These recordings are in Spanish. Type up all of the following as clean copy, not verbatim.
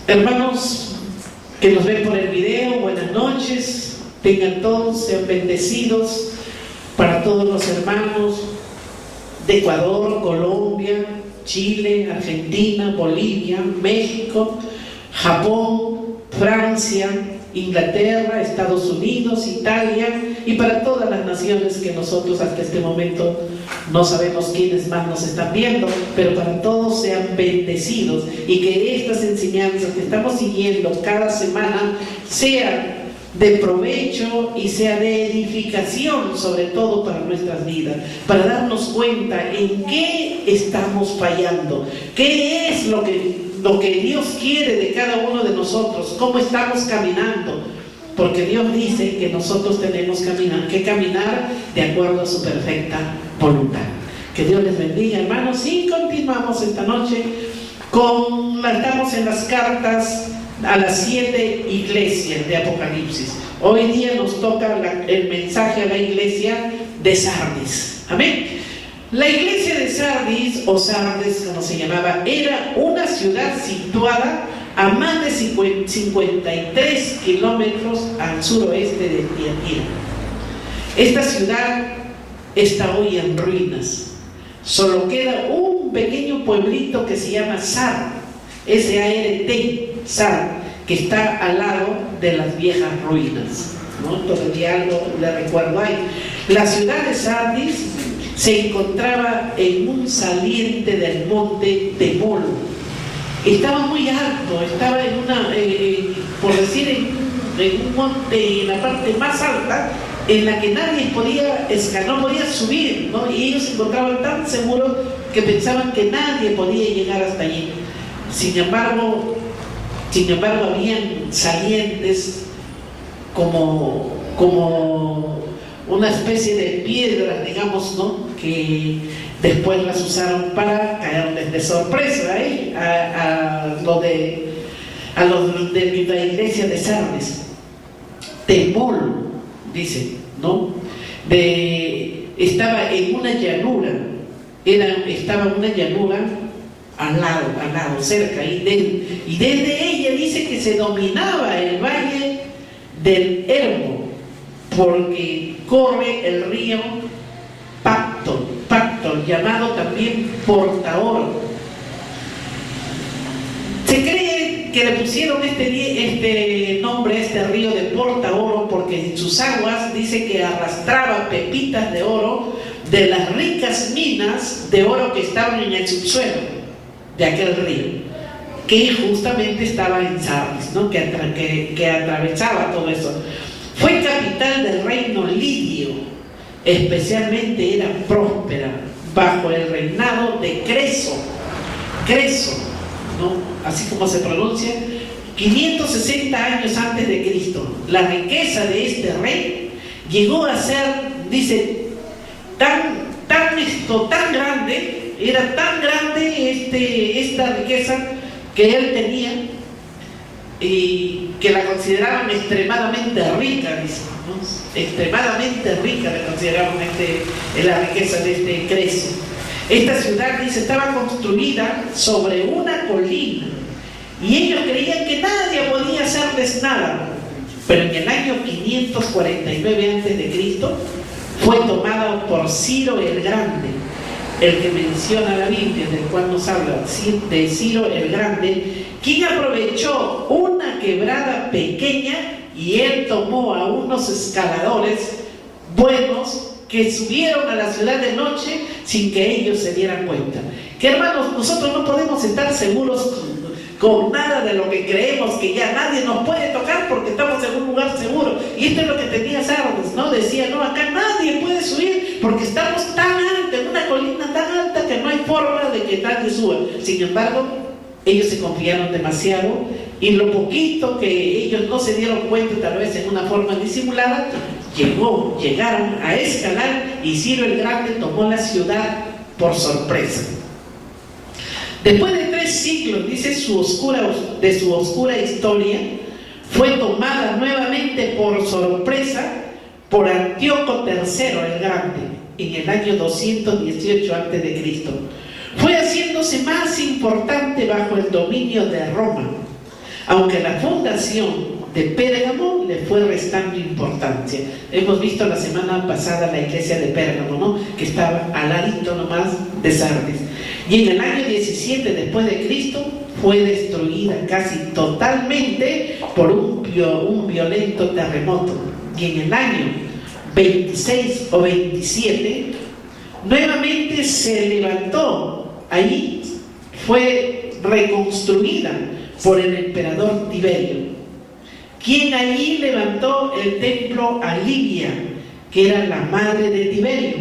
Hermanos que nos ven por el video, buenas noches, tengan todos, sean bendecidos. Para todos los hermanos de Ecuador, Colombia, Chile, Argentina, Bolivia, México, Japón, Francia, Inglaterra, Estados Unidos, Italia, y para todas las naciones que nosotros hasta este momento no sabemos quiénes más nos están viendo, pero para todos sean bendecidos, y que estas enseñanzas que estamos siguiendo cada semana sean de provecho y sea de edificación, sobre todo para nuestras vidas, para darnos cuenta en qué estamos fallando, qué es lo que Dios quiere de cada uno de nosotros, cómo estamos caminando, porque Dios dice que nosotros tenemos que caminar de acuerdo a su perfecta voluntad. Que Dios les bendiga, hermanos, y continuamos esta noche estamos en las cartas a las 7 iglesias de Apocalipsis. Hoy día nos toca el mensaje a la iglesia de Sardis. Amén. La iglesia de Sardis, o Sardes como se llamaba, era una ciudad situada a más de 53 kilómetros al suroeste de Tiatira. Esta ciudad está hoy en ruinas. Solo queda un pequeño pueblito que se llama Sar, S-A-R-T, Sar, que está al lado de las viejas ruinas, ¿no? Todavía algo le recuerdo ahí. La ciudad de Sardis se encontraba en un saliente del monte Temol. Estaba muy alto, estaba en por decir, en un monte, en la parte más alta, en la que nadie podía escalar, no podía subir, ¿no? Y ellos se encontraban tan seguros que pensaban que nadie podía llegar hasta allí. Sin embargo, habían salientes como una especie de piedras, digamos, ¿no? Que después las usaron para caerles de sorpresa a los de la iglesia de Sardes. Temol, dice, ¿no? Estaba en una llanura, estaba en una llanura al lado, cerca, y desde ella dice que se dominaba el valle del Hermo, porque corre el río Pactol, llamado también Portaoro. Se cree que le pusieron este nombre a este río de Portaoro porque en sus aguas dice que arrastraba pepitas de oro de las ricas minas de oro que estaban en el subsuelo de aquel río, que justamente estaba en Sardis, ¿no? que atravesaba todo eso. Fue capital del reino lidio, especialmente era próspera bajo el reinado de Creso, ¿no? Así como se pronuncia, 560 años antes de Cristo. La riqueza de este rey llegó a ser, dice, tan grande, era tan grande esta riqueza que él tenía, y que la consideraban extremadamente rica, dice, ¿no? Extremadamente rica la consideraban la riqueza de este Creso. Esta ciudad, dice, estaba construida sobre una colina y ellos creían que nadie podía hacerles nada, pero en el año 549 a.C. fue tomada por Ciro el Grande, el que menciona la Biblia, del cual nos habla de Ciro el Grande, quien aprovechó una quebrada pequeña y él tomó a unos escaladores buenos que subieron a la ciudad de noche sin que ellos se dieran cuenta. Que hermanos, nosotros no podemos estar seguros con nada de lo que creemos, que ya nadie nos puede tocar porque estamos en un lugar seguro. Y esto es lo que tenía Sardes, ¿no? Decía, no, acá nadie puede subir porque estamos tan altos, en una colina tan alta que no hay forma de que nadie suba. Sin embargo, ellos se confiaron demasiado, y lo poquito que ellos no se dieron cuenta, tal vez en una forma disimulada, llegaron a escalar, y Ciro el Grande tomó la ciudad por sorpresa. Después de 3 siglos, dice, de su oscura historia, fue tomada nuevamente por sorpresa por Antíoco III el Grande en el año 218 a.C. Fue haciéndose más importante bajo el dominio de Roma. aunque la fundación de Pérgamo le fue restando importancia. Hemos visto la semana pasada la iglesia de Pérgamo, ¿no?, que estaba al ladito nomás de Sardis. Y en el año 17 después de Cristo fue destruida casi totalmente por un violento terremoto. Y en el año 26 o 27 nuevamente se levantó. Ahí fue reconstruida por el emperador Tiberio, quien allí levantó el templo a Livia, que era la madre de Tiberio,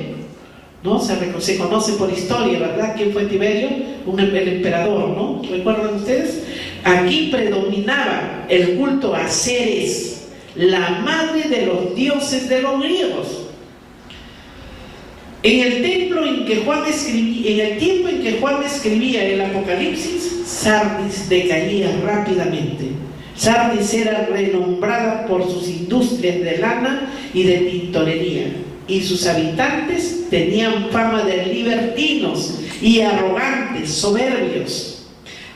¿no? Se conoce por historia, ¿verdad?, quién fue Tiberio, el emperador, ¿no? ¿Recuerdan ustedes? Aquí predominaba el culto a Ceres, la madre de los dioses de los griegos. En el tiempo en que Juan escribía el Apocalipsis, Sardis decaía rápidamente. Sardis era renombrada por sus industrias de lana y de tintorería, y sus habitantes tenían fama de libertinos y arrogantes, soberbios,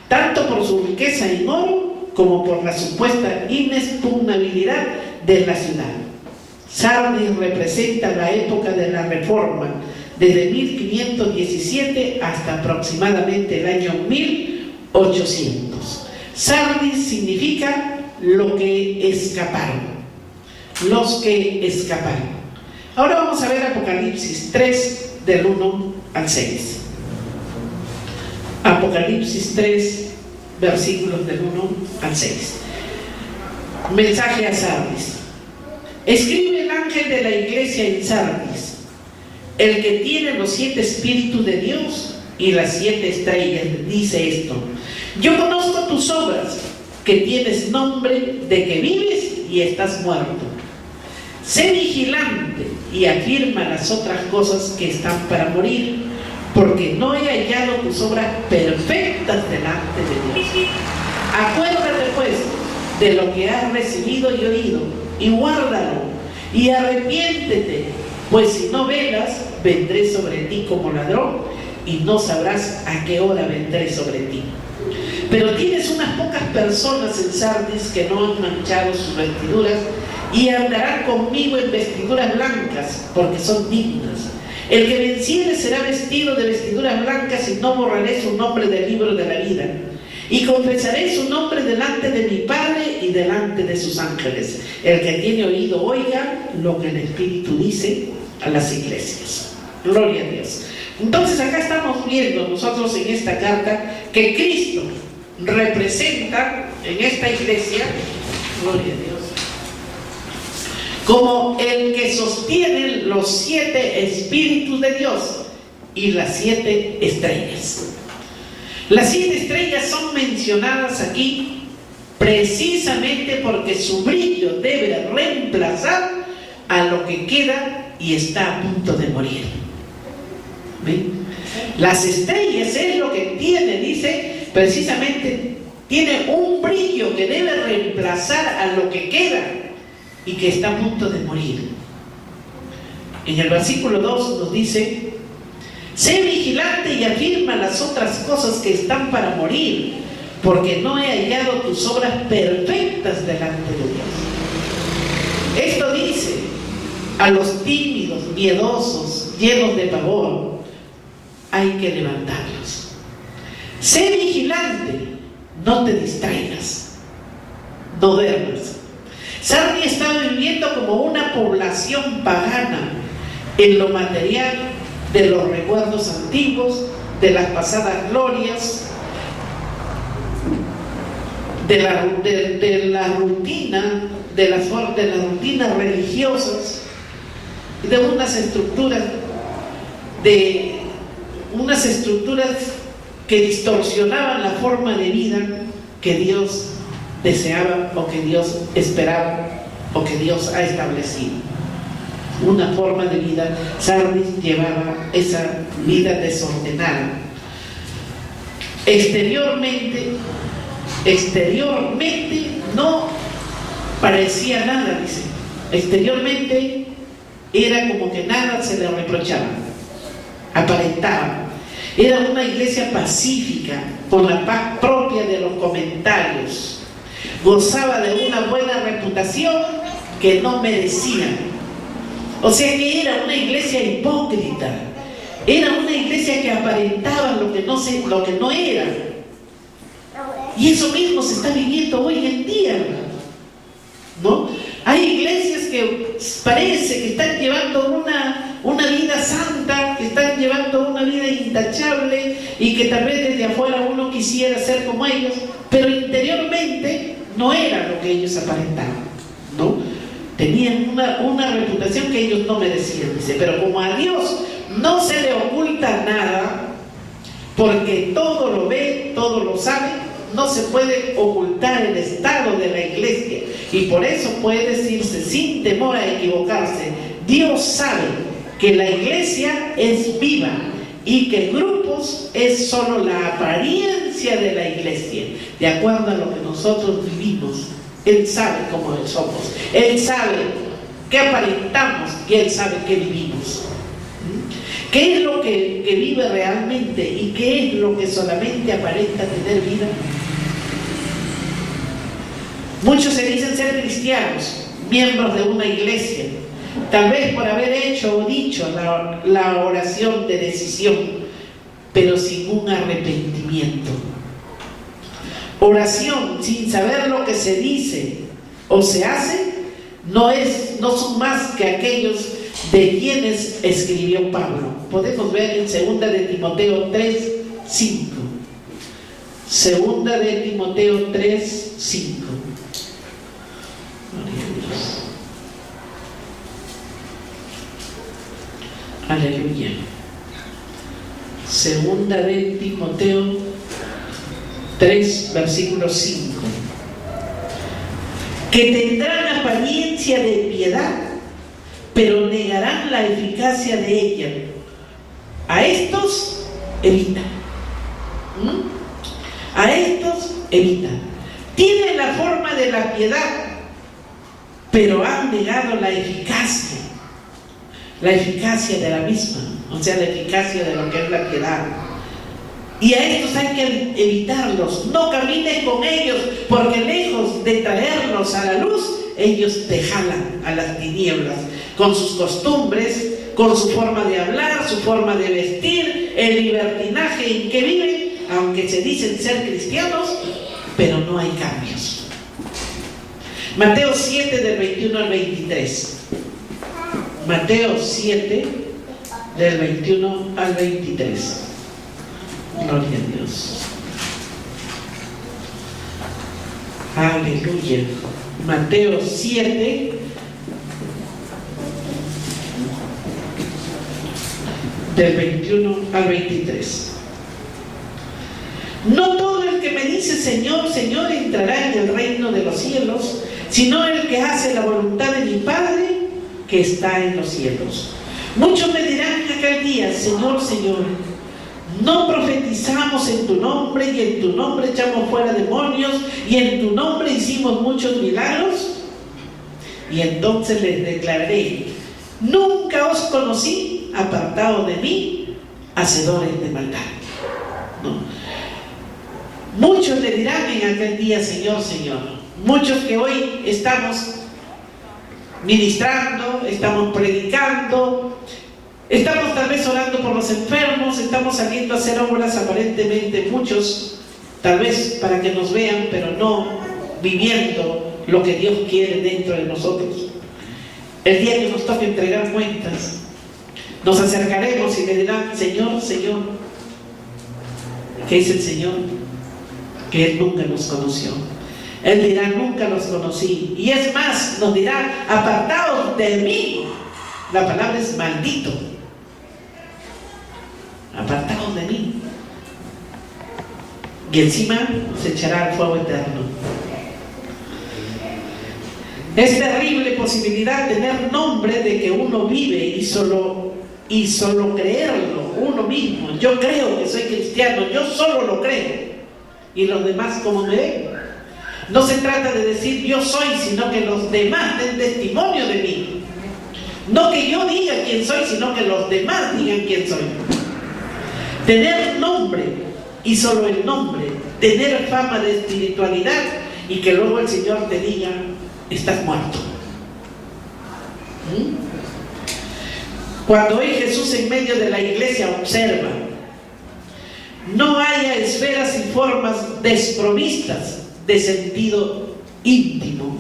tanto por su riqueza en oro como por la supuesta inexpugnabilidad de la ciudad. Sardis representa la época de la Reforma, desde 1517 hasta aproximadamente el año 1800. Sardis significa lo que escaparon, los que escaparon. Ahora vamos a ver Apocalipsis 3, del 1 al 6. Apocalipsis 3, versículos del 1 al 6. Mensaje a Sardis. Escribe el ángel de la iglesia en Sardis, el que tiene los 7 espíritus de Dios y las 7 estrellas, dice esto: yo conozco tus obras, que tienes nombre de que vives y estás muerto. Sé vigilante y afirma las otras cosas que están para morir, porque no he hallado tus obras perfectas delante de Dios. Acuérdate pues de lo que has recibido y oído, y guárdalo, y arrepiéntete, pues si no velas, vendré sobre ti como ladrón, y no sabrás a qué hora vendré sobre ti. Pero tienes unas pocas personas en Sardis que no han manchado sus vestiduras, y andarán conmigo en vestiduras blancas, porque son dignas. El que venciere será vestido de vestiduras blancas, y no borraré su nombre del libro de la vida. Y confesaré su nombre delante de mi Padre y delante de sus ángeles. El que tiene oído, oiga lo que el Espíritu dice a las iglesias. Gloria a Dios. Entonces acá estamos viendo nosotros en esta carta que Cristo representa en esta iglesia, gloria a Dios, como el que sostiene los 7 espíritus de Dios y las 7 estrellas. Las 7 estrellas son mencionadas aquí precisamente porque su brillo debe reemplazar a lo que queda y está a punto de morir. ¿Ven? Las estrellas es lo que tiene, dice, precisamente tiene un brillo que debe reemplazar a lo que queda y que está a punto de morir. En el versículo 2 nos dice: sé vigilante y afirma las otras cosas que están para morir, porque no he hallado tus obras perfectas delante de Dios. Esto dice a los tímidos, miedosos, llenos de pavor: hay que levantarlos. Sé vigilante, no te distraigas, no duermas. Sardis estaba viviendo como una población pagana en lo material, de los recuerdos antiguos, de las pasadas glorias, de la rutina, de las rutinas religiosas, de unas estructuras que distorsionaban la forma de vida que Dios deseaba, o que Dios esperaba, o que Dios ha establecido. Una forma de vida. Sardis llevaba esa vida desordenada. Exteriormente no parecía nada, dice. Exteriormente era como que nada se le reprochaba, aparentaba. Era una iglesia pacífica, con la paz propia de los comentarios. Gozaba de una buena reputación que no merecía. O sea que era una iglesia hipócrita. Era una iglesia que aparentaba lo que no era. Y eso mismo se está viviendo hoy en día, ¿no? Hay iglesias que parece que están llevando una vida santa, que están llevando una vida intachable y que tal vez desde afuera uno quisiera ser como ellos, pero interiormente no era lo que ellos aparentaban, ¿no? Tenían una reputación que ellos no merecían, dice. Pero como a Dios no se le oculta nada, porque todo lo ve, todo lo sabe, no se puede ocultar el estado de la iglesia. Y por eso puede decirse sin temor a equivocarse: Dios sabe que la iglesia es viva y que grupos es solo la apariencia de la iglesia, de acuerdo a lo que nosotros vivimos. Él sabe cómo somos, Él sabe qué aparentamos y Él sabe qué vivimos. ¿Qué es lo que vive realmente y qué es lo que solamente aparenta tener vida? Muchos se dicen ser cristianos, miembros de una iglesia, tal vez por haber hecho o dicho la oración de decisión, pero sin un arrepentimiento. Oración sin saber lo que se dice o se hace no son más que aquellos de quienes escribió Pablo. Podemos ver en 2 de Timoteo 3:5. 2 de Timoteo 3:5. Aleluya. 2 de Timoteo 3, versículo 5. Que tendrán apariencia de piedad, pero negarán la eficacia de ella. A estos evita. A estos evita. Tienen la forma de la piedad, pero han negado la eficacia de la misma, o sea, la eficacia de lo que es la piedad. Y a estos hay que evitarlos. No camines con ellos, porque lejos de traerlos a la luz, ellos te jalan a las tinieblas con sus costumbres, con su forma de hablar, su forma de vestir, el libertinaje en que viven, aunque se dicen ser cristianos, pero no hay cambios. Mateo 7 del 21 al 23. Mateo 7 del 21 al 23. Gloria a Dios. Aleluya. Mateo 7 del 21 al 23. No todo el que me dice Señor, Señor entrará en el reino de los cielos, sino el que hace la voluntad de mi Padre que está en los cielos. Muchos me dirán en aquel día: Señor, Señor, ¿no profetizamos en tu nombre y en tu nombre echamos fuera demonios y en tu nombre hicimos muchos milagros? Y entonces les declararé: nunca os conocí, apartados de mí, hacedores de maldad. No. Muchos le dirán en aquel día: Señor, Señor. Muchos que hoy estamos ministrando, estamos predicando, estamos tal vez orando por los enfermos, estamos saliendo a hacer obras, aparentemente muchos, tal vez para que nos vean, pero no viviendo lo que Dios quiere dentro de nosotros. El día que nos toque entregar cuentas, nos acercaremos y le dirán: Señor, Señor. ¿Qué dice el Señor? Que Él nunca nos conoció. Él dirá: nunca los conocí. Y es más, nos dirá: apartaos de mí. La palabra es maldito. Apartaos de mí. Y encima se echará al fuego eterno. Es terrible posibilidad tener nombre de que uno vive y solo creerlo uno mismo. Yo creo que soy cristiano, yo solo lo creo. Y los demás, ¿cómo me ven? No se trata de decir yo soy, sino que los demás den testimonio de mí. No que yo diga quién soy, sino que los demás digan quién soy. Tener nombre y solo el nombre, tener fama de espiritualidad y que luego el Señor te diga, estás muerto. Cuando hoy Jesús en medio de la iglesia observa, no haya esferas y formas desprovistas de sentido íntimo.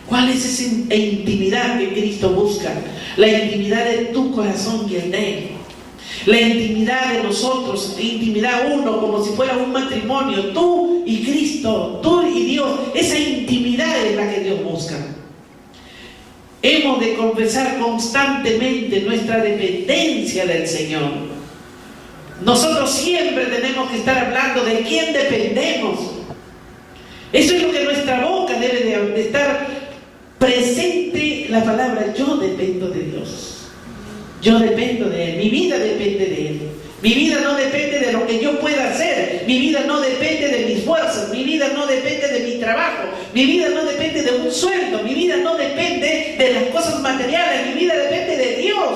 ¿Cuál es esa intimidad que Cristo busca? La intimidad de tu corazón y el de Él. La intimidad de nosotros, intimidad uno, como si fuera un matrimonio, tú y Cristo, tú y Dios. Esa intimidad es la que Dios busca. Hemos de confesar constantemente nuestra dependencia del Señor. Nosotros siempre tenemos que estar hablando de quién dependemos. Eso es lo que nuestra boca debe de estar presente, la palabra yo dependo de Dios. Yo dependo de Él, mi vida depende de Él. Mi vida no depende de lo que yo pueda hacer, mi vida no depende de mis fuerzas, mi vida no depende de mi trabajo, mi vida no depende de un sueldo, mi vida no depende de las cosas materiales, mi vida depende de Dios.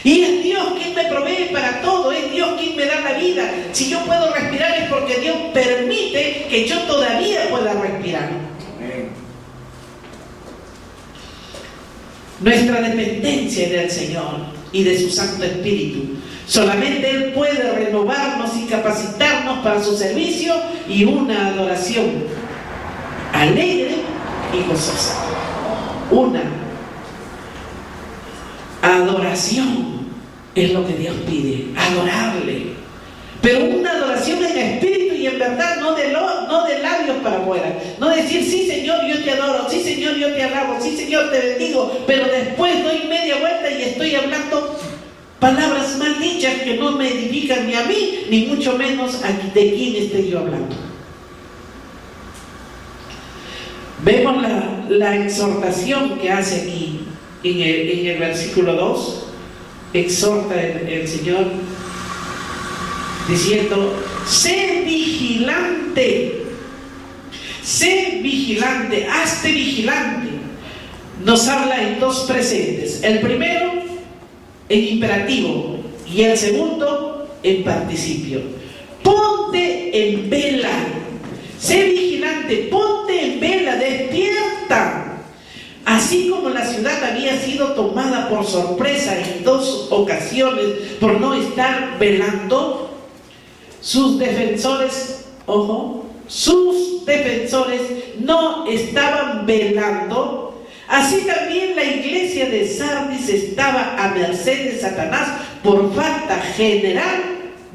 Y es Dios quien me provee para todo, es Dios quien me da la vida. Si yo puedo respirar es porque Dios permite que yo todavía pueda respirar. Nuestra dependencia es del Señor y de su Santo Espíritu. Solamente Él puede renovarnos y capacitarnos para su servicio y una adoración alegre y gozosa. Una adoración es lo que Dios pide, adorarle. Pero una adoración en espíritu y en verdad, no de labios para afuera. No decir, sí Señor, yo te adoro, sí Señor, yo te alabo, sí Señor, te bendigo, pero después doy media vuelta y estoy hablando palabras mal dichas que no me edifican ni a mí, ni mucho menos de quién esté yo hablando. Vemos la exhortación que hace aquí en el versículo 2. Exhorta el Señor diciendo, sé vigilante, hazte vigilante. Nos habla en dos presentes, el primero en imperativo y el segundo en participio. Ponte en vela, sé vigilante, ponte en vela, despierta. Así como la ciudad había sido tomada por sorpresa en dos ocasiones por no estar velando, sus defensores no estaban velando. Así también la iglesia de Sardis estaba a merced de Satanás por falta general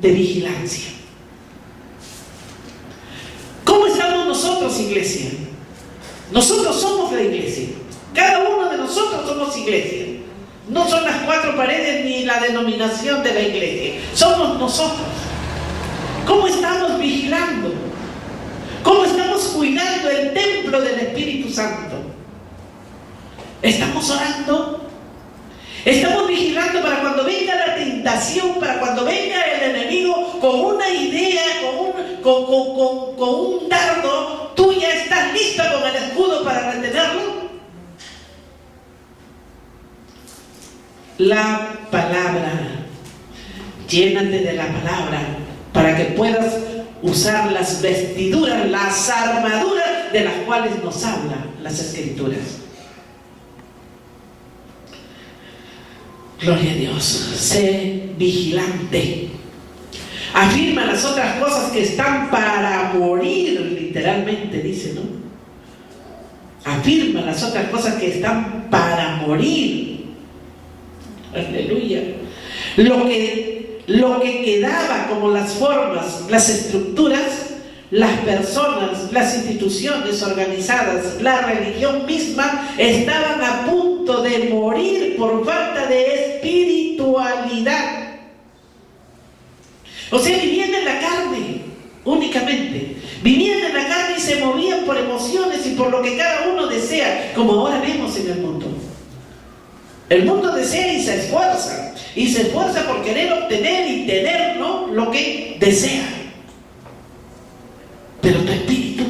de vigilancia. ¿Cómo estamos nosotros, iglesia? Nosotros somos la iglesia. Cada uno de nosotros somos iglesia. No son las cuatro paredes ni la denominación de la iglesia. Somos nosotros. ¿Cómo estamos vigilando? ¿Cómo estamos cuidando el templo del Espíritu Santo? ¿Estamos orando? ¿Estamos vigilando para cuando venga la tentación, para cuando venga el enemigo con una idea, con un dardo, tú ya estás lista con el escudo para retenerlo? La palabra, llénate de la palabra para que puedas usar las vestiduras, las armaduras de las cuales nos hablan las Escrituras. Gloria a Dios. Sé vigilante. Afirma las otras cosas que están para morir, literalmente dice, ¿no? Afirma las otras cosas que están para morir. Aleluya. Lo que quedaba como las formas, las estructuras, las personas, las instituciones organizadas, la religión misma, estaban a punto de morir por falta de espiritualidad. O sea, vivían en la carne únicamente. Vivían en la carne y se movían por emociones y por lo que cada uno desea, como ahora vemos en el mundo. El mundo desea y se esfuerza. Y se esfuerza por querer obtener y tener, ¿no?, lo que desea. Pero tu espíritu,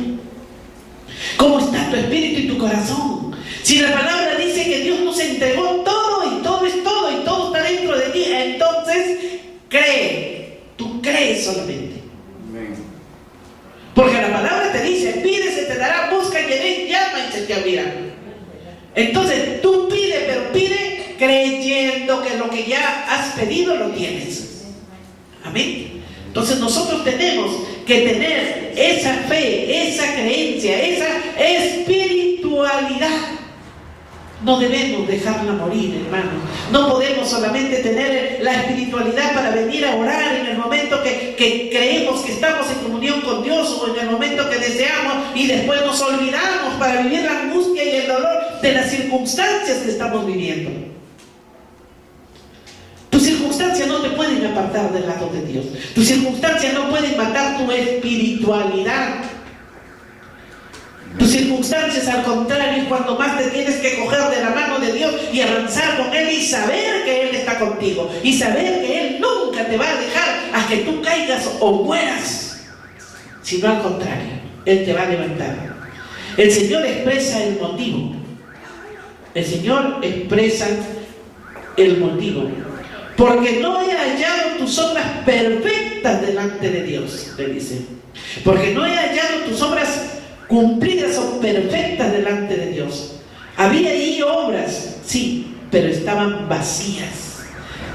¿cómo está tu espíritu y tu corazón? Si la palabra dice que Dios nos entregó todo y todo es todo y todo está dentro de ti, entonces cree. Tú crees solamente. Porque la palabra te te dice, pide, se te dará, busca, llama y se te abrirá. Entonces tú pide, pero pide creyendo que lo que ya has pedido lo tienes. Amén. Entonces nosotros tenemos que tener esa fe, esa creencia, esa espiritualidad. No debemos dejarla morir, hermanos. No podemos solamente tener la espiritualidad para venir a orar en el momento que creemos que estamos en comunión con Dios, o en el momento que deseamos, y después nos olvidamos para vivir la angustia y el dolor de las circunstancias que estamos viviendo. Tus circunstancias no te pueden apartar del lado de Dios. Tus circunstancias no pueden matar tu espiritualidad. Tus circunstancias, al contrario, es cuando más te tienes que coger de la mano de Dios y avanzar con Él y saber que Él está contigo y saber que Él nunca te va a dejar a que tú caigas o mueras, sino al contrario, Él te va a levantar. El Señor expresa el motivo. El Señor expresa el motivo. Porque no he hallado tus obras perfectas delante de Dios, le dice. Porque no he hallado tus obras cumplidas o perfectas delante de Dios. Había ahí obras, sí, pero estaban vacías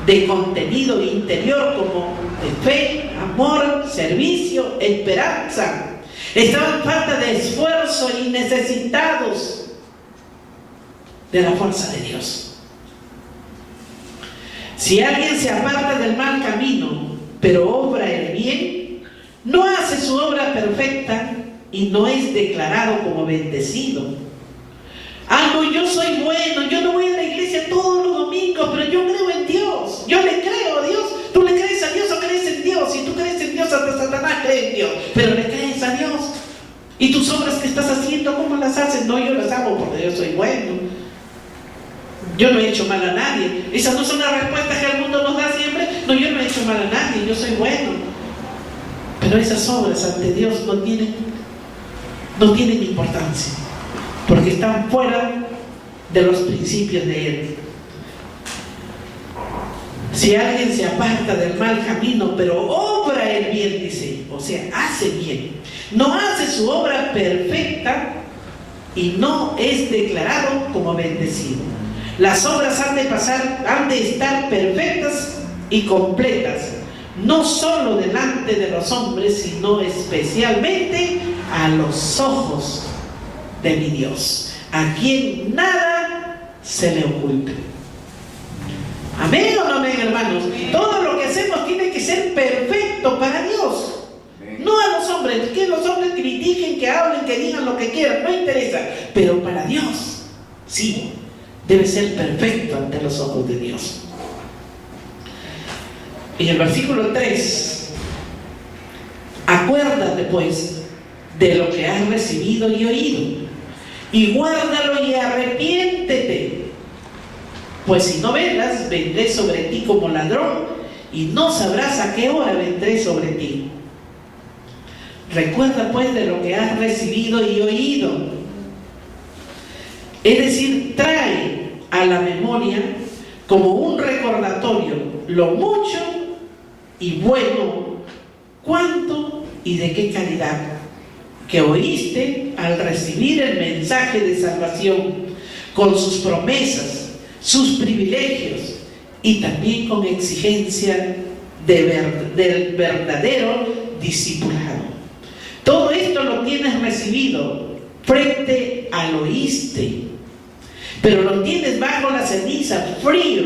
de contenido interior, como de fe, amor, servicio, esperanza. Estaban falta de esfuerzo y necesitados de la fuerza de Dios. Si alguien se aparta del mal camino, pero obra el bien, no hace su obra perfecta y no es declarado como bendecido. Yo soy bueno, yo no voy a la iglesia todos los domingos, pero yo creo en Dios, yo le creo a Dios. ¿Tú le crees a Dios o crees en Dios? Si tú crees en Dios, hasta Satanás cree en Dios, pero le crees a Dios. ¿Y tus obras que estás haciendo, cómo las haces? No, yo las hago porque yo soy bueno, yo no he hecho mal a nadie. Esas no son las respuestas que el mundo nos da siempre. No, yo no he hecho mal a nadie, yo soy bueno. Pero esas obras ante Dios no tienen importancia, porque están fuera de los principios de Él. Si alguien se aparta del mal camino, pero obra el bien, dice, o sea, hace bien, no hace su obra perfecta y no es declarado como bendecido. Las obras han de estar perfectas y completas, no solo delante de los hombres, sino especialmente a los ojos de mi Dios, a quien nada se le oculta. ¿Amén o no amén, hermanos? Todo lo que hacemos tiene que ser perfecto para Dios, no a los hombres. Que los hombres critiquen, que hablen, que digan lo que quieran, no interesa, pero para Dios, sí, debe ser perfecto ante los ojos de Dios. En el versículo 3, acuérdate pues de lo que has recibido y oído, y guárdalo y arrepiéntete, pues si no velas, vendré sobre ti como ladrón, y no sabrás a qué hora vendré sobre ti. Recuerda pues de lo que has recibido y oído. Es decir, trae a la memoria como un recordatorio lo mucho y bueno, cuánto y de qué calidad que oíste al recibir el mensaje de salvación, con sus promesas, sus privilegios y también con exigencia del verdadero discipulado. Todo esto lo tienes recibido frente al oíste, pero lo tienes bajo la ceniza, frío,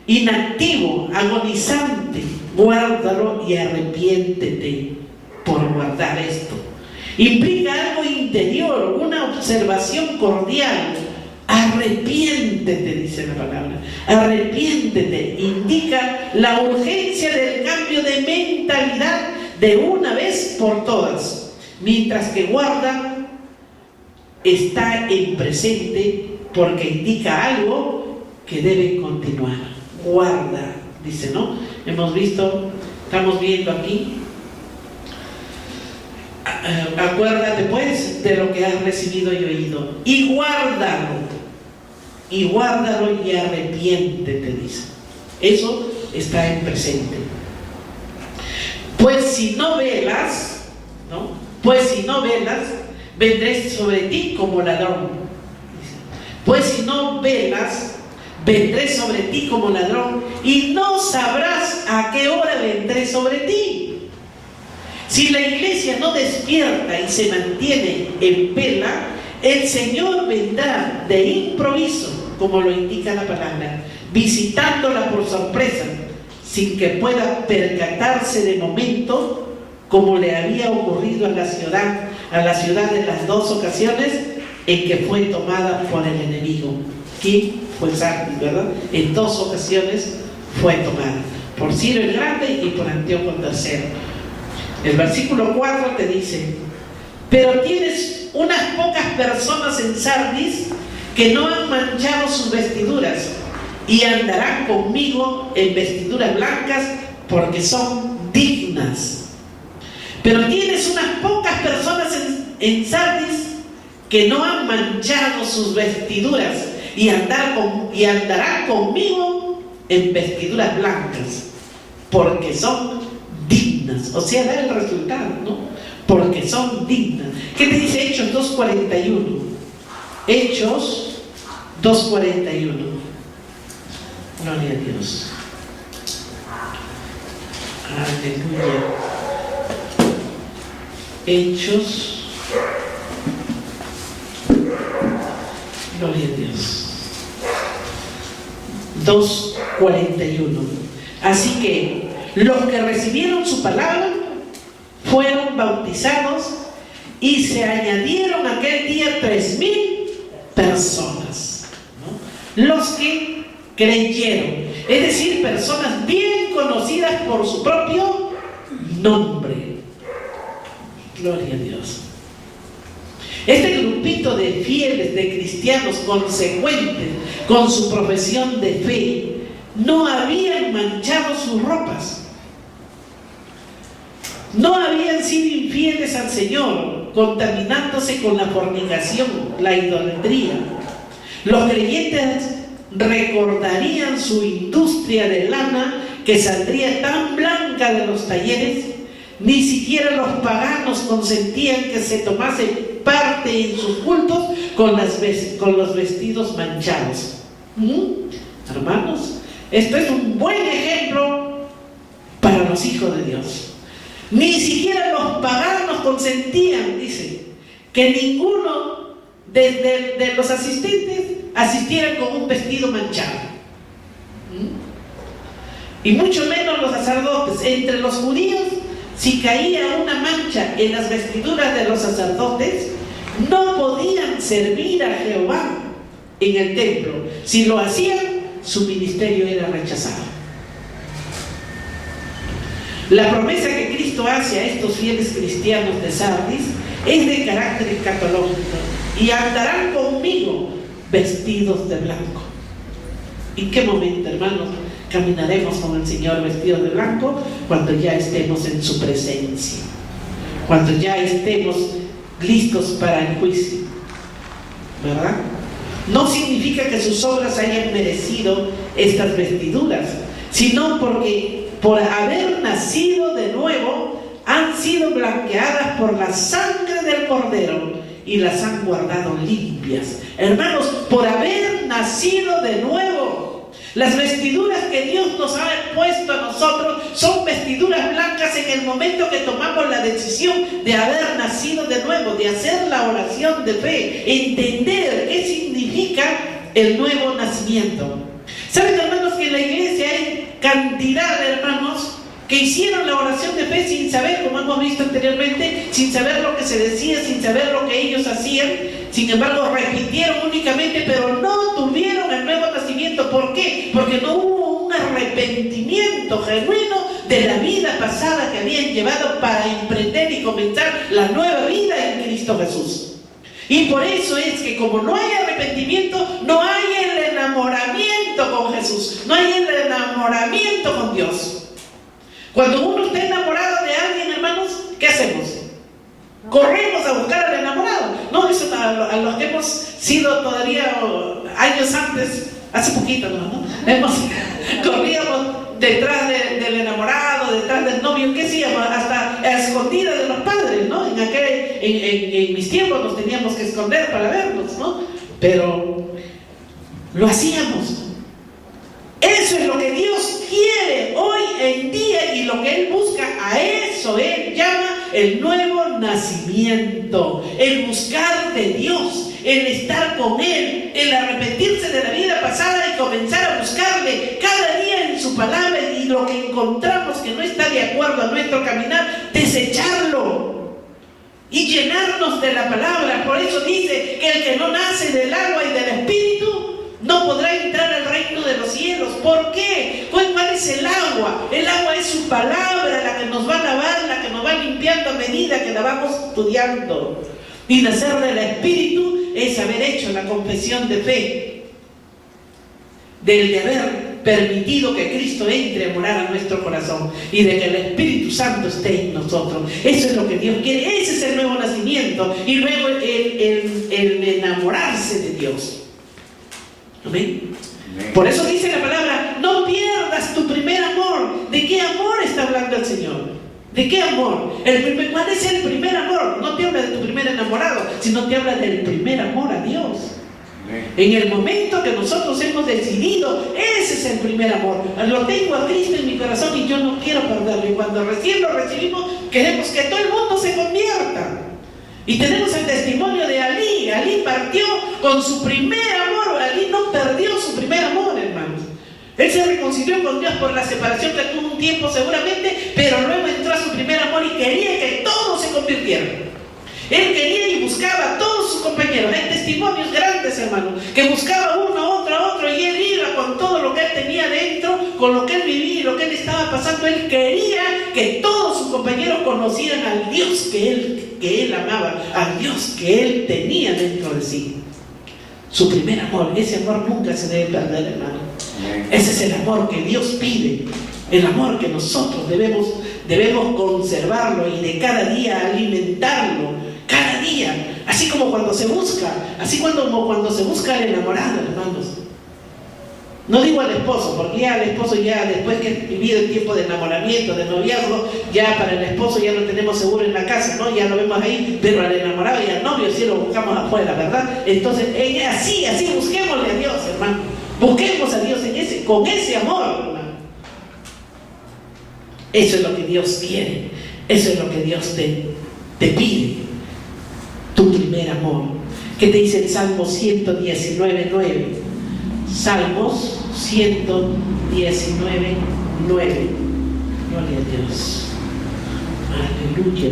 inactivo, agonizante. Guárdalo y arrepiéntete por guardar esto. Implica algo interior, una observación cordial. Arrepiéntete, dice la palabra. Arrepiéntete indica la urgencia del cambio de mentalidad de una vez por todas, mientras que guarda está en presente porque indica algo que debe continuar. Guarda, dice, ¿no? Estamos viendo aquí. Acuérdate pues de lo que has recibido y oído, y guárdalo y arrepiéntete, dice. Eso está en presente. Pues si no velas, ¿no? Pues si no velas, vendré sobre ti como ladrón. Pues si no velas, vendré sobre ti como ladrón y no sabrás a qué hora vendré sobre ti. Si la iglesia no despierta y se mantiene en vela, el Señor vendrá de improviso, como lo indica la palabra, visitándola por sorpresa, sin que pueda percatarse de momento, como le había ocurrido a la ciudad en las dos ocasiones en que fue tomada por el enemigo. Aquí fue Sardis, ¿verdad? En dos ocasiones fue tomada, por Ciro el Grande y por Antíoco III. El versículo 4 te dice: pero tienes unas pocas personas en Sardis que no han manchado sus vestiduras y andarán conmigo en vestiduras blancas porque son dignas. Pero tienes unas pocas personas en Sardis que no han manchado sus vestiduras y andarán conmigo en vestiduras blancas porque son dignas. O sea, da el resultado, ¿no? Porque son dignas. ¿Qué te dice Hechos 2:41? Hechos 2:41. Gloria a Dios. Aleluya. Hechos. Gloria a Dios. 2:41. Así que los que recibieron su palabra fueron bautizados y se añadieron aquel día 3,000 personas, ¿no? Los que creyeron, es decir, personas bien conocidas por su propio nombre. Gloria a Dios. Este grupito de fieles, de cristianos consecuentes con su profesión de fe, no habían manchado sus ropas. No habían sido infieles al Señor, contaminándose con la fornicación, la idolatría. Los creyentes recordarían su industria de lana que saldría tan blanca de los talleres. Ni siquiera los paganos consentían que se tomase parte en sus cultos con los vestidos manchados. Hermanos, esto es un buen ejemplo para los hijos de Dios. Ni siquiera los paganos consentían, dice, que ninguno de los asistentes asistiera con un vestido manchado. Y mucho menos los sacerdotes. Entre los judíos, si caía una mancha en las vestiduras de los sacerdotes, no podían servir a Jehová en el templo. Si lo hacían, su ministerio era rechazado. La promesa que Cristo hace a estos fieles cristianos de Sardis es de carácter escatológico: y andarán conmigo vestidos de blanco. ¿En qué momento, hermanos, caminaremos con el Señor vestidos de blanco? Cuando ya estemos en su presencia, cuando ya estemos listos para el juicio, ¿verdad? No significa que sus obras hayan merecido estas vestiduras, sino porque por haber nacido de nuevo han sido blanqueadas por la sangre del Cordero y las han guardado limpias. Hermanos, por haber nacido de nuevo, las vestiduras que Dios nos ha puesto a nosotros son vestiduras blancas en el momento que tomamos la decisión de haber nacido de nuevo, de hacer la oración de fe, entender qué significa el nuevo nacimiento. ¿Saben, hermanos, que en la iglesia hay cantidad de hermanos que hicieron la oración de fe sin saber, como hemos visto anteriormente, sin saber lo que se decía, sin saber lo que ellos hacían? Sin embargo, repitieron únicamente, pero no tuvieron el nuevo nacimiento. ¿Por qué? Porque no hubo un arrepentimiento genuino de la vida pasada que habían llevado para emprender y comenzar la nueva vida en Cristo Jesús. Y por eso es que como no hay arrepentimiento, no hay el enamoramiento con Jesús, no hay el enamoramiento con Dios. Cuando uno está enamorado de alguien, hermanos, ¿qué hacemos? Corremos a buscar al enamorado. No, eso a los que hemos sido todavía años antes, hace poquito, ¿no? Corríamos detrás del enamorado, detrás del novio, ¿qué se llama? Hasta a escondidas de los padres, ¿no? En aquel en mis tiempos nos teníamos que esconder para vernos, ¿no? Pero lo hacíamos. Eso es lo que Dios quiere hoy en día y lo que Él busca. A eso Él llama el nuevo nacimiento, el buscar de Dios, el estar con Él, el arrepentirse de la vida pasada y comenzar a buscarle cada día en su palabra, y lo que encontramos que no está de acuerdo a nuestro caminar, desecharlo y llenarnos de la palabra. Por eso dice que el que no nace del agua y del Espíritu no podrá entrar al reino de los cielos. ¿Por qué? Pues, ¿cuál es el agua? El agua es su palabra, la que nos va a lavar, la que nos va limpiando a medida que la vamos estudiando. Y nacer del Espíritu es haber hecho la confesión de fe, de haber permitido que Cristo entre a morar a nuestro corazón y de que el Espíritu Santo esté en nosotros. Eso es lo que Dios quiere. Ese es el nuevo nacimiento. Y luego el enamorarse de Dios. Amén. Por eso dice la palabra: no pierdas tu primer amor. ¿De qué amor está hablando el Señor? ¿De qué amor? ¿Cuál es el primer amor? No te habla de tu primer enamorado, sino te habla del primer amor a Dios. En el momento que nosotros hemos decidido, ese es el primer amor. Lo tengo a Cristo en mi corazón y yo no quiero perderlo. Y cuando recién lo recibimos, queremos que todo el mundo se convierta. Y tenemos el testimonio de Ali. Ali partió con su primer amor. Ali no perdió su primer amor, hermanos. Él se reconcilió con Dios por la separación que tuvo un tiempo seguramente, pero luego entró a su primer amor y quería que todos se convirtieran. Él quería y buscaba a todos sus compañeros. Hay testimonios grandes, hermanos, que buscaba uno, otro, y él iba con todo lo que él tenía dentro, con lo que él vivía y lo que él estaba pasando. Él quería que todos sus compañeros conocieran al Dios que él amaba, al Dios que él tenía dentro de sí. Su primer amor, ese amor nunca se debe perder, hermano. Ese es el amor que Dios pide, el amor que nosotros debemos conservarlo y de cada día alimentarlo, cada día, así como cuando se busca, cuando se busca al enamorado, hermanos. No digo al esposo, porque ya al esposo, ya después que ha vivido el tiempo de enamoramiento, de noviazgo, ya para el esposo ya lo tenemos seguro en la casa, ¿no? Ya lo vemos ahí, pero al enamorado y al novio sí lo buscamos afuera, ¿verdad? Entonces, así busquémosle a Dios, hermano. Busquemos a Dios con ese amor, hermano. Eso es lo que Dios quiere, eso es lo que Dios te pide. Tu primer amor. ¿Qué te dice el Salmo 119:9? Salmos 119:9. Gloria a Dios. Aleluya.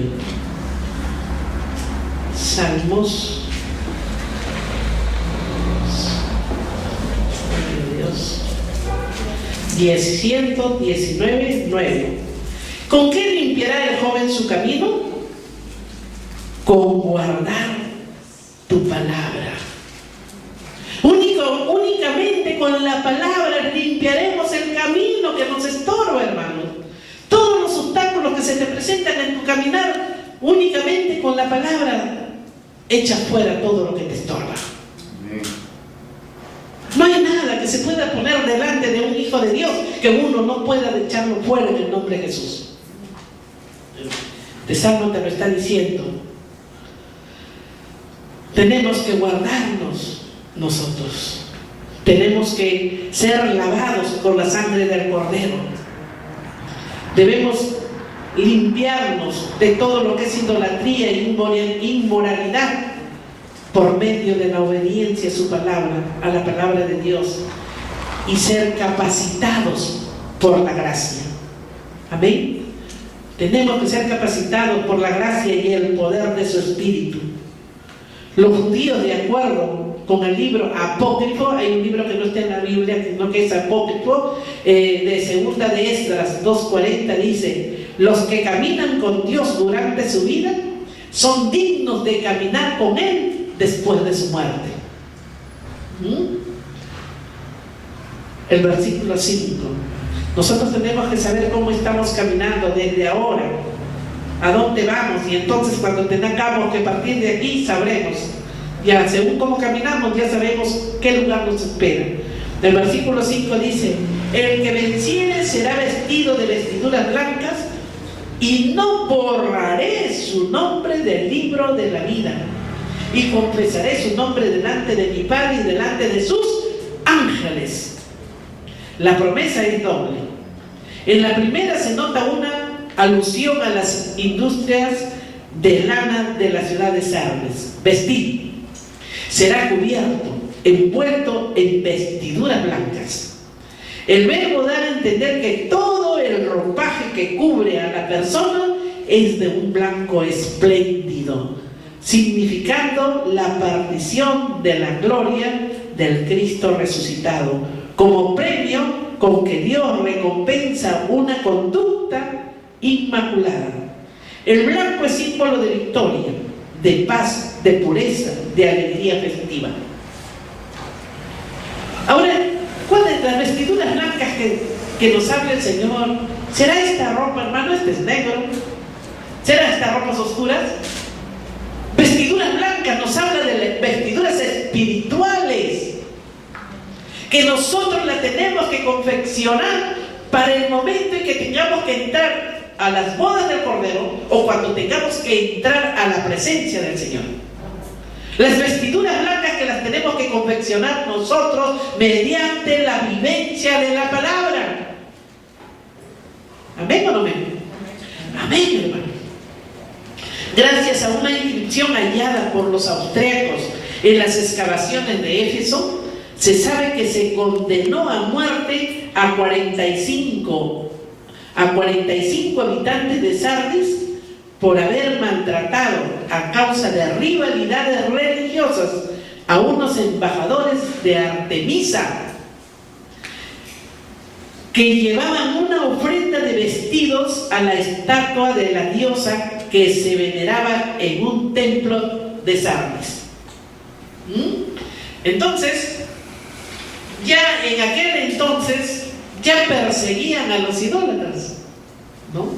Salmos. Gloria a Dios. 119:9. ¿Con qué limpiará el joven su camino? Con guardar tu palabra. Únicamente con la palabra limpiaremos el camino que nos estorba, hermanos. Todos los obstáculos que se te presentan en tu caminar, únicamente con la palabra echa fuera todo lo que te estorba. No hay nada que se pueda poner delante de un hijo de Dios que uno no pueda echarlo fuera en el nombre de Jesús. Este Salmo te lo está diciendo. Tenemos que guardarnos nosotros. Tenemos que ser lavados con la sangre del Cordero. Debemos limpiarnos de todo lo que es idolatría e inmoralidad por medio de la obediencia a su palabra, a la palabra de Dios, y ser capacitados por la gracia. Amén. Tenemos que ser capacitados por la gracia y el poder de su Espíritu. Los judíos, de acuerdo con el libro apócrifo, hay un libro que no está en la Biblia, sino que es apócrifo, de segunda de Esdras 2:40, dice: los que caminan con Dios durante su vida son dignos de caminar con Él después de su muerte. El versículo 5. Nosotros tenemos que saber cómo estamos caminando desde ahora, a dónde vamos, y entonces cuando tengamos que partir de aquí sabremos, ya según cómo caminamos ya sabemos qué lugar nos espera. El versículo 5 dice: el que venciere será vestido de vestiduras blancas, y no borraré su nombre del libro de y confesaré su nombre delante de mi Padre y delante de sus ángeles. La promesa es doble. En la primera se nota una alusión a las industrias de lana de la ciudad de Sardes. Vestir. Será cubierto, envuelto en vestiduras blancas. El verbo da a entender que todo el ropaje que cubre a la persona es de un blanco espléndido, significando la partición de la gloria del Cristo resucitado, como premio con que Dios recompensa una conducta inmaculada. El blanco es símbolo de victoria, de paz, de pureza, de alegría festiva. Ahora, ¿cuáles las vestiduras blancas que nos habla el Señor? ¿Será esta ropa, hermano? Este es negro. ¿Será estas ropas oscuras? Vestiduras blancas nos habla de vestiduras espirituales, que nosotros la tenemos que confeccionar para el momento en que tengamos que entrar a las bodas del Cordero o cuando tengamos que entrar a la presencia del Señor. Las vestiduras blancas que las tenemos que confeccionar nosotros mediante la vivencia de la palabra. ¿Amén o no amén? Amén, hermano. Gracias a una inscripción hallada por los austriacos en las excavaciones de Éfeso, se sabe que se condenó a muerte a 45 habitantes de Sardis por haber maltratado a causa de rivalidades religiosas a unos embajadores de Artemisa que llevaban una ofrenda de vestidos a la estatua de la diosa que se veneraba en un templo de Sardis. Entonces, ya en aquel entonces ya perseguían a los idólatras, ¿no?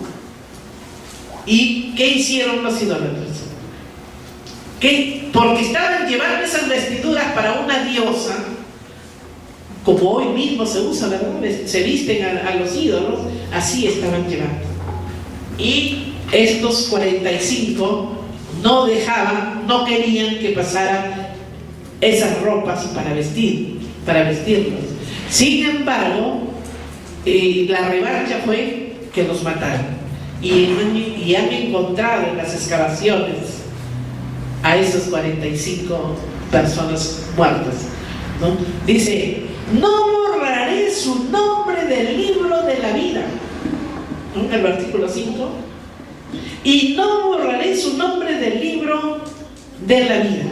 ¿Y qué hicieron los idólatras? Porque estaban llevando esas vestiduras para una diosa, como hoy mismo se usa, ¿verdad? Se visten a los ídolos, así estaban llevando. Y estos 45 no querían que pasaran esas ropas para vestirlos. Sin embargo, la revancha fue que los mataron. Y han encontrado en las excavaciones a esos 45 personas muertas, ¿no? Dice: no borraré su nombre del libro de la vida, ¿no? El versículo 5. Y no borraré su nombre del libro de la vida.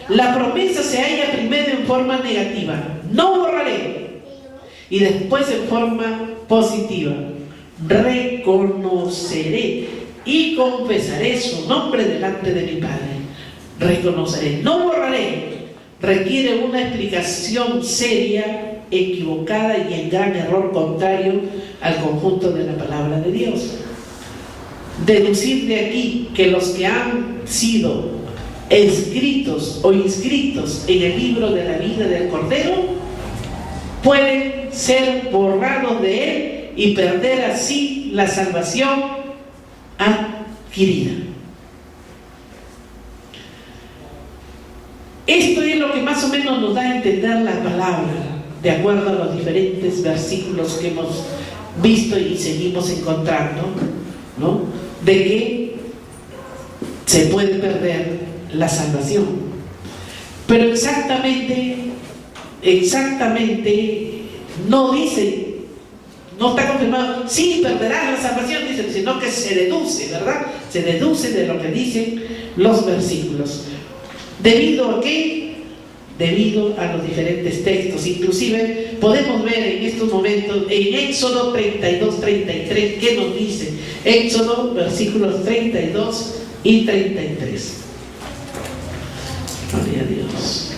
La promesa se halla primero en forma negativa: no borraré, y después en forma positiva: reconoceré y confesaré su nombre delante de mi Padre. Reconoceré, no borraré, requiere una explicación seria, equivocada y en gran error contrario al conjunto de la palabra de Dios. Deducir de aquí que los que han sido escritos o inscritos en el libro de la vida del Cordero pueden ser borrados de él y perder así la salvación adquirida. Esto es lo que más o menos nos da a entender la palabra, de acuerdo a los diferentes versículos que hemos visto y seguimos encontrando, ¿no? De que se puede perder la salvación. Pero exactamente no dice, no está confirmado, sí perderás la salvación, dice, sino que se deduce, ¿verdad? Se deduce de lo que dicen los versículos. ¿Debido a qué? Debido a los diferentes textos. Inclusive podemos ver en estos momentos en Éxodo 32, 33, ¿qué nos dice? Éxodo, versículos 32 y 33. Gloria a Dios.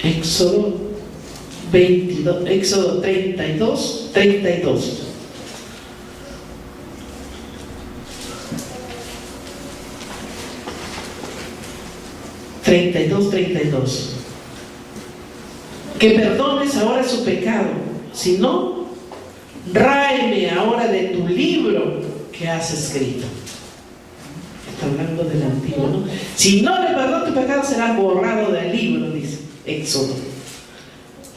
Éxodo 32, 32. Que perdones ahora su pecado, si no, ráeme ahora de tu libro que has escrito. hablando del antiguo, ¿no? Si no le perdonó tu pecado, será borrado del libro, dice Éxodo.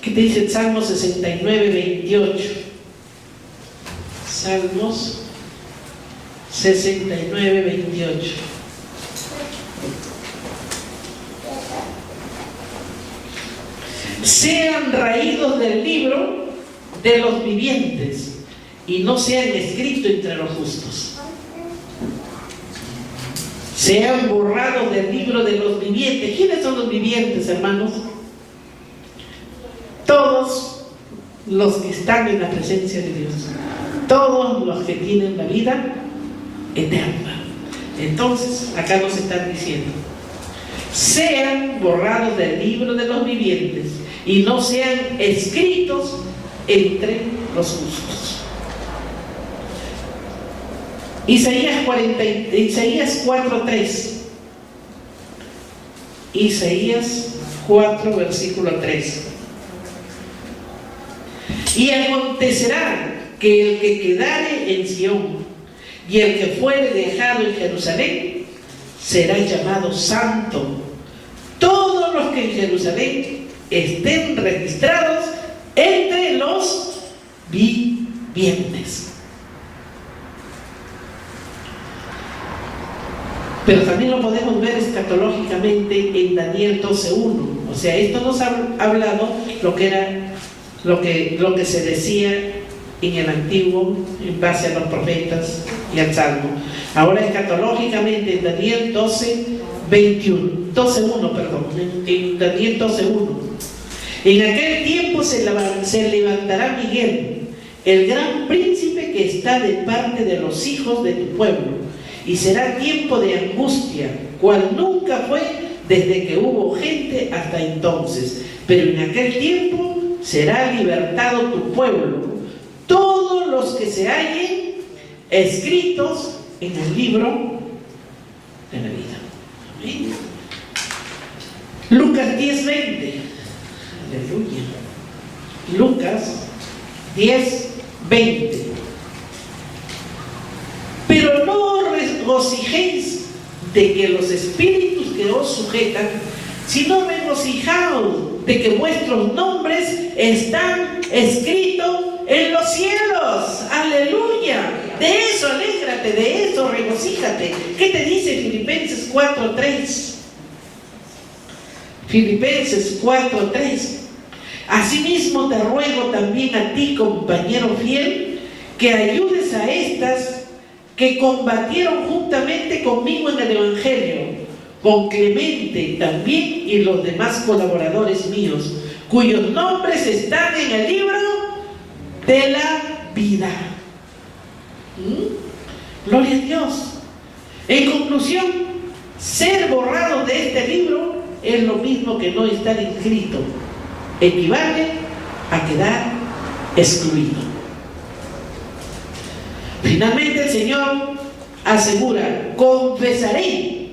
¿Qué te dice el Salmo 69, 28? Salmos 69, 28. Sean raídos del libro de los vivientes y no sean escritos entre los justos. Sean borrados del libro de los vivientes. ¿Quiénes son los vivientes, hermanos? Todos los que están en la presencia de Dios, todos los que tienen la vida eterna. Entonces, acá nos están diciendo: sean borrados del libro de los vivientes y no sean escritos entre los justos. Isaías 4:3. Isaías 4, versículo 3. Y acontecerá que el que quedare en Sión y el que fuere dejado en Jerusalén será llamado santo. Todos los que en Jerusalén estén registrados entre los vivientes. Pero también lo podemos ver escatológicamente en Daniel 12:1. O sea, esto nos ha hablado lo que se decía en el antiguo en base a los profetas y al Salmo. Ahora escatológicamente en Daniel 12:1, perdón, en Daniel 12:1. En aquel tiempo se levantará Miguel, el gran príncipe que está de parte de los hijos de tu pueblo, y será tiempo de angustia, cual nunca fue desde que hubo gente hasta entonces. Pero en aquel tiempo será libertado tu pueblo, todos los que se hallen escritos en el libro de la vida. Amén. Lucas 10:20. Aleluya. Lucas 10:20. Pero no regocijéis de que los espíritus que os sujetan, sino regocijaos de que vuestros nombres están escritos en los cielos. Aleluya. De eso alégrate, de eso regocíjate. ¿Qué te dice Filipenses 4:3? Filipenses 4:3. Asimismo te ruego también a ti, compañero fiel, que ayudes a estas que combatieron juntamente conmigo en el Evangelio, con Clemente también y los demás colaboradores míos, cuyos nombres están en el libro de la vida. Gloria a Dios. En conclusión, ser borrado de este libro es lo mismo que no estar inscrito. Equivale a quedar excluido. Finalmente el Señor asegura: confesaré,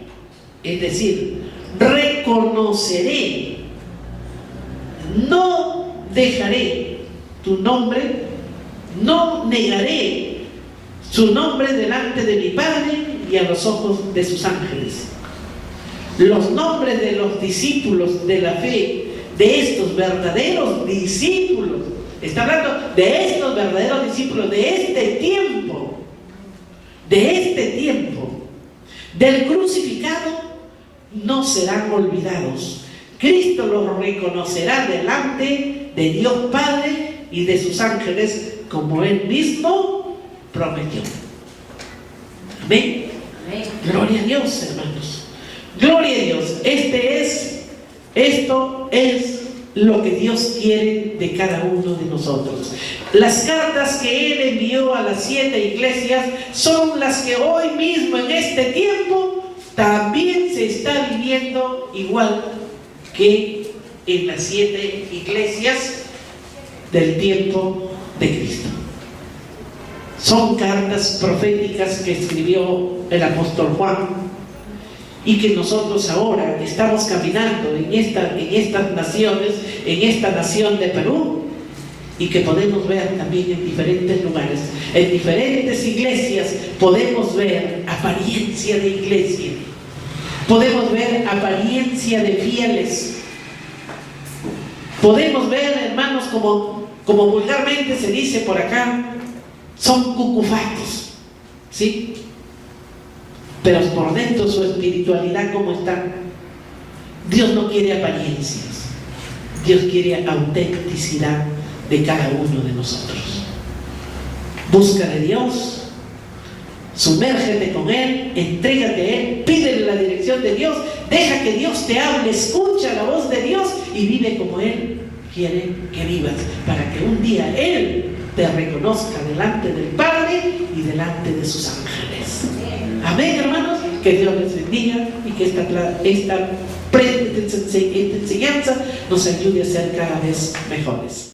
es decir, reconoceré, no dejaré tu nombre, no negaré su nombre delante de mi Padre y a los ojos de sus ángeles. Los nombres de los discípulos de la fe, de estos verdaderos discípulos, está hablando de estos verdaderos discípulos de este tiempo, del crucificado, no serán olvidados. Cristo los reconocerá delante de Dios Padre y de sus ángeles, como Él mismo prometió. Amén. Amén. Gloria a Dios, hermanos. Gloria a Dios. Esto es lo que Dios quiere de cada uno de nosotros. Las cartas que Él envió a las 7 iglesias son las que hoy mismo, en este tiempo, también se está viviendo igual que en las 7 iglesias del tiempo de Cristo. Son cartas proféticas que escribió el apóstol Juan, y que nosotros ahora estamos caminando en estas naciones, en esta nación de Perú, y que podemos ver también en diferentes lugares, en diferentes iglesias, podemos ver apariencia de iglesia, podemos ver apariencia de fieles, podemos ver, hermanos, como vulgarmente se dice por acá, son cucufatos, ¿sí? Pero por dentro su espiritualidad, ¿cómo está? Dios no quiere apariencias, Dios quiere autenticidad de cada uno de nosotros. Busca de Dios, sumérgete con Él, entrégate a Él, pídele la dirección de Dios, deja que Dios te hable, escucha la voz de Dios y vive como Él quiere que vivas, para que un día Él te reconozca delante del Padre y delante de sus ángeles. Amén, hermanos. Que Dios les bendiga y que esta enseñanza nos ayude a ser cada vez mejores.